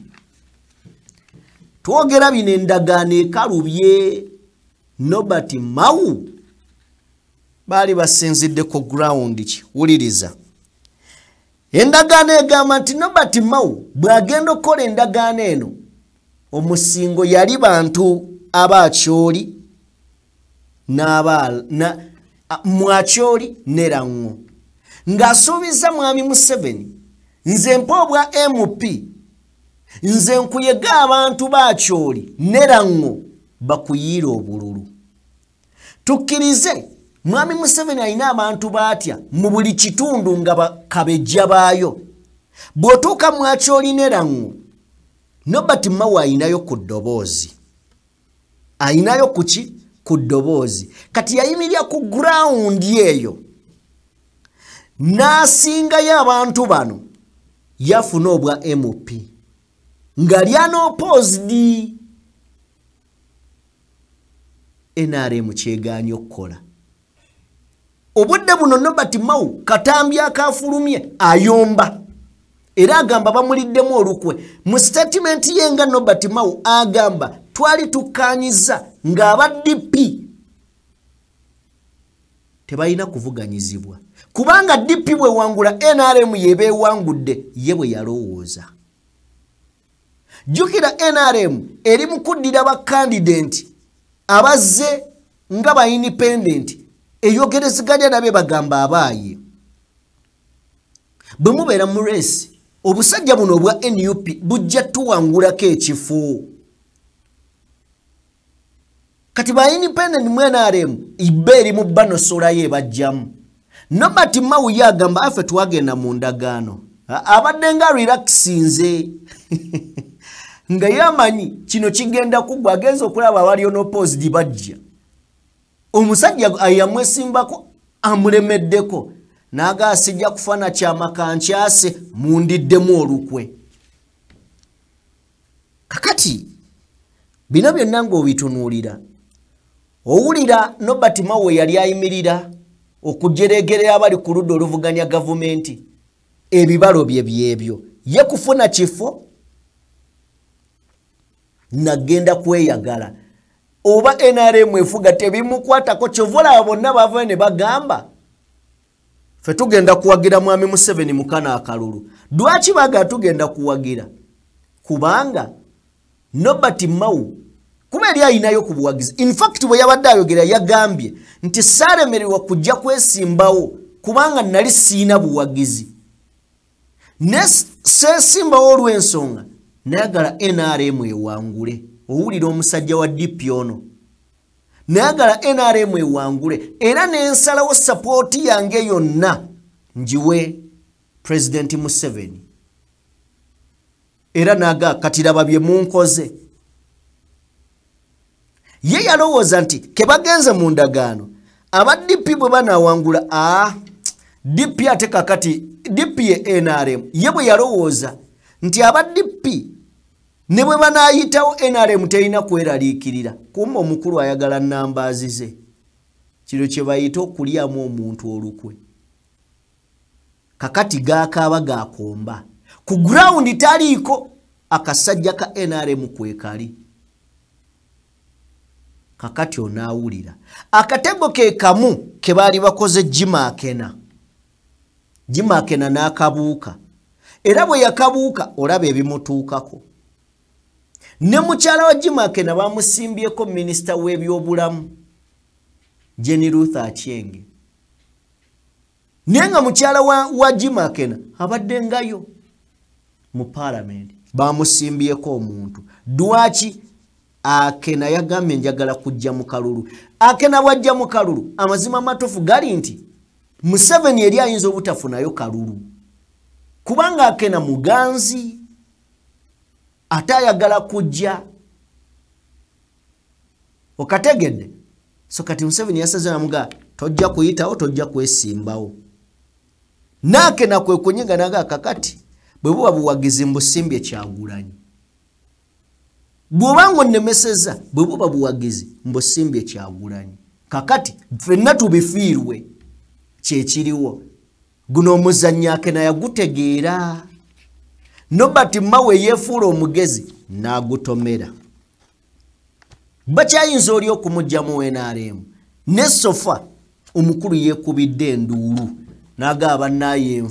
twogera bino endagaano ekalubye Nobert Mawu baali basinzidde ku ground ki wuliriza endagaano egamba nti Nobert Mawu bw'agenda okukola endagaano eno omusingo yali bantu abakyoli Mwakyoli ne Rango ng'asuubiza mwami Museveni nze mpobwa MP nze nkuyega abantu bakyoli ne Rango bakuyiira obululu tukkirize mwami Museveni alina abantu batya mu buli kitundu nga bakabejja baayo bw'otuuka Mwakyoli ne Rango Nobert Mawu ayinayo ku ddoboozi ayinayo kuki ku ddoboozi kati yayimirira ku ground eyo n'asingayo abantu bano yafuna obwa MP nga lyanoopposed NRM kyegaanye okukola obudde buno Nobert Mawu katambi akafulumye ayomba era agamba bamuliddemu olukwe mu statement ye nga Nobert Mawu agamba twali tukanyiza ng'aba DP tebalina kuvuganyizibwa kubanga DP bwe wangula NRM yebeewangudde ye bwe yalowooza jjukira NRM eri mu kuddira ba candidate abazze nga ba independent eyogerezeganya nabe bagamba abaaye bwe mubeera mu race obusajja buno obwa NUP bujja tuwangulako ekifo kati ba independent mu NRM ibeeri mu banosola ye bajjamu Nobert Mawu yagamba afe twagenda mu ndagaano abadde nga relaxinze nga yamanyi kino kigenda kugwa agenza okulaba abali opposed bajja omusajja ayamwesimbako amulemeddeko n'agaasijja kufana kyama kankyase mundiddemu olukwe kakati bino byonna ng'obitunuulira owulira Nobert Mawu yali ayimirira okujeregerera abali ku ludda oluvuganya gavumenti ebibalo bye byebyo ye kufuna kifo nagenda kweyagala oba NRM efuga tebimukwatako kyovola bonna bava ne bagamba fe tugenda kuwagira mwami Museveni mukana akalulu lwaki baga tugenda kuwagira kubanga Nobert Mawu kuba eri ayinayo ku buwagizi in fact bwe yabadde ayogera yagambye nti saalemererwa kujja kwesimbawo kubanga nali siina buwagizi ne seesimbawo olw'ensonga nayagala NRM ewangule. Owulira omusajja wa DP ono. Nayagala NRM ewangule era n'ensalawo support yange yonna njiwe President Museveni. Era naga katiraba bye munkoze. Ye yalowooza nti kebagenze mu ndagaano aba DP bwe banawangula DP ate kakati DP ye NRM ye bwe yalowooza nti aba DP ne bwe banayitawo NRM terina kweraliikirira kumma omukulu ayagala nambaazi ze kiro kye bayita okulyamu omuntu olukwe kakati gaakaaba gaakomba ku ground taliiko akasajja ka NRM kwekali kakati onaawulira akatego ke kamu ke baali bakoze Jimakena n'akabuuka era bwe yakabuuka olaba ebimutuukako ne mukyala wa Jimakena bamusimbyeko minisita w'ebyobulamu Jenny Ruth Achieng nenga mukyala wa Jimakena abadde ngayo mu parliament bamusimbyeko omuntu dwaki Akena yagambye njagala kujja mu kalulu Akena bwajja mu kalulu amazima matofu gali nti Museveni eri ayinza obutafunayo kalulu kubanga Akena muganzi atayagala kujja okategedde so kati Museveni yasaze namuga tojja kuyitawo tojja kwesimbawo Akena kwe kunyiga naga kakati bwe buba buwagizi mbusimbye Kyagulanyi bwobango nemeseza bwe buba buwagizi mbusimbye Kyagulanyi kakati ffenna tubifiirwe kyekiriwo guno omuzannyo Akena yagutegeera Nobati mawe yefuula omugezi n'agutomera bakyayinza oli okumujja mu NRM ne sofa omukulu yeekubidde enduulu n'agaba naye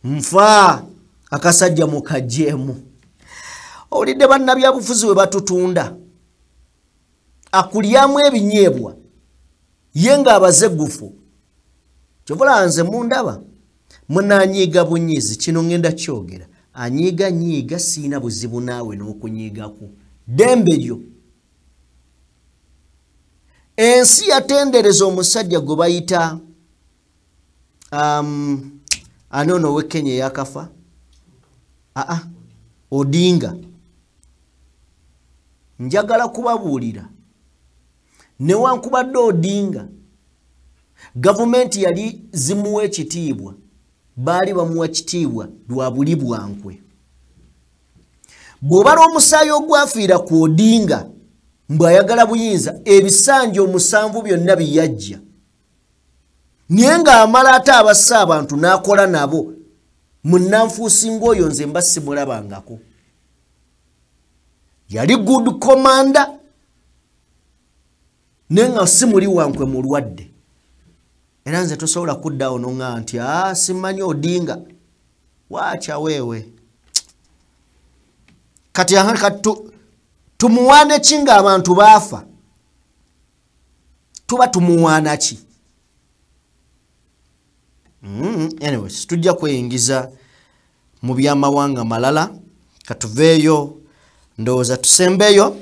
nfa akasajja mu kajeemu olidde bannabyabufuzi we batutunda akulyamu ebinyeebwa ye ng'abazegufu kyovula nze mundaba munanyiiga bunyiizi kino ngenda kyogera anyiiga siina buzibu naawe n'okunyiigako dembe lyo ensi yatendereza omusajja gwe bayita ani ono ow'e Kenya yakafa Odinga njagala kubabuulira newankubadde Odinga gavumenti yali zimuwa ekitiibwa baali bamuwa kitiibwa lwa buli bwankwe bw'obala omusaayi ogwafiira ku Odinga mbw'ayagala buyinza ebisanja 7 byonna biyajja naye ng'amala ate abassa abantu n'akola nabo munnanfuusi ng'oyo nze mba simulabangako yali good commander naye nga simuli wankwe mulwadde era nze tosobola kuddawo nonga nti simanyi Odinga waacha wewe kati tumuwaane ki ng'abantu baafa tuba tumuwaana ki anyways tujja kweyingiza mu byamawanga malala katuveeyo ndowooza tusembeyo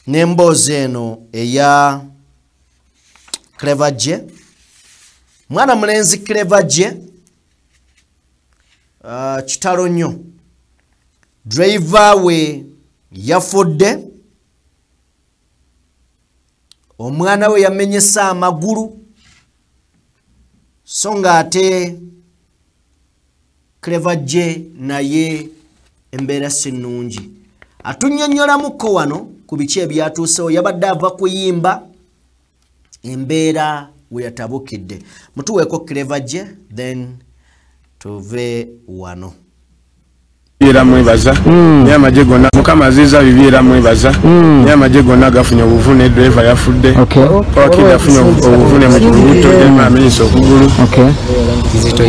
n'emboozi eno eya Clever J mwana mulenzi Clever J kitalo nnyo driver we yafudde omwana we yamenyesa amagulu so nga ate Clever J naye embeera si nnungi atunnyonnyolamuko wano ku biki ebyatuusewo yabadde ava kuyimba embeera we yatabukidde mutuweeko Clever J then tuve wano bibiira mwebaza naye amagye gonna mukama aziiza bibiira mwebaza naye amagye gonna gafunye obuvune driver yafudde pawakiri yafunye obuvune mu kulubuto ema amenyesa okugulu kizito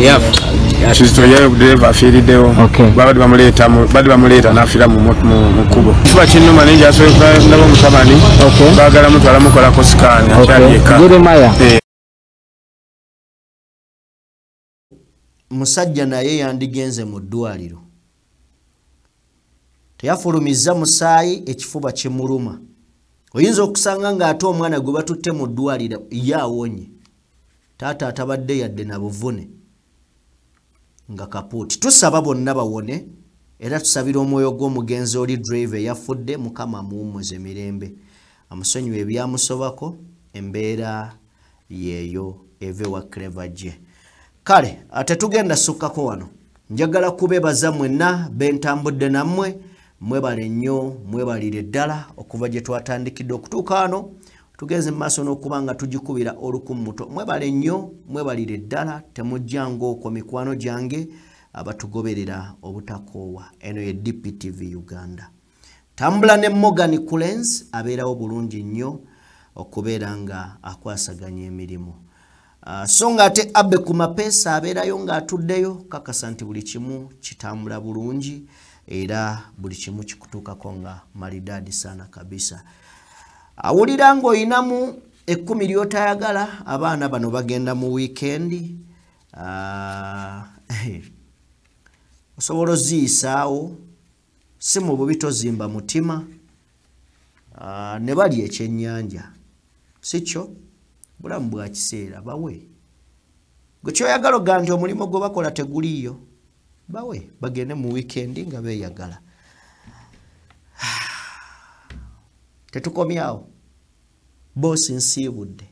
yayo driver afiiriddewo badi bamuleeta n'afiira mu kkubo kifuba kinnuma naye gyasobola ndaba omutabani baagala mutwala mukolako sikaani akyali eka musajja naye yandigenze mu ddwaliro teyafulumiza musaayi ekifuba kimuluma oyinza okusanga ng'ate omwana gwe batutte mu ddwaliro yaawonye taata atabadde yadde na buvune nga kapuuti tusaba bonna bawone era tusabira omwoyo gw'omugenzi oli drive eyafudde mukama muwummuze mirembe amusonyiwa ebyamusobako embeera yeeyo eve wa Clever gye kale ate tugenda sukkako wano njagala kubeebaza mwenna bentambudde nammwe mwebale nnyo mwebalire ddala okuva gye twatandikidde okutuuka wano tugenze mu maaso n'okuba nga tugikubira olukumu muto mwebale nnyo mwebalire ddala temujjanga okwo mikwano gyange abatugoberera obutakoowa eno ye DPTV Uganda tambula ne Morgan Kulens abeerawo bulungi nnyo okubeera nga akwasaganya emirimu so nga ate Abbe ku mapeesa abeerayo ng'atuddeyo kakasa nti buli kimu kitambula bulungi era buli kimu kikutuukako nga maridadi sana kabisa awulira ng'oyinamu 10 ly'otayagala abaana bano bagenda mu weekend osobola oziyisaawo si mu bubi tozimba mutima ne bali ekyennyanja si kyo bulamu bwa kiseera bawe gwe kyoyagala oga nti omulimu gwe bakola teguliiyo bawe bagende mu weekend nga beeyagala tetukomyawo boosi nsiibudde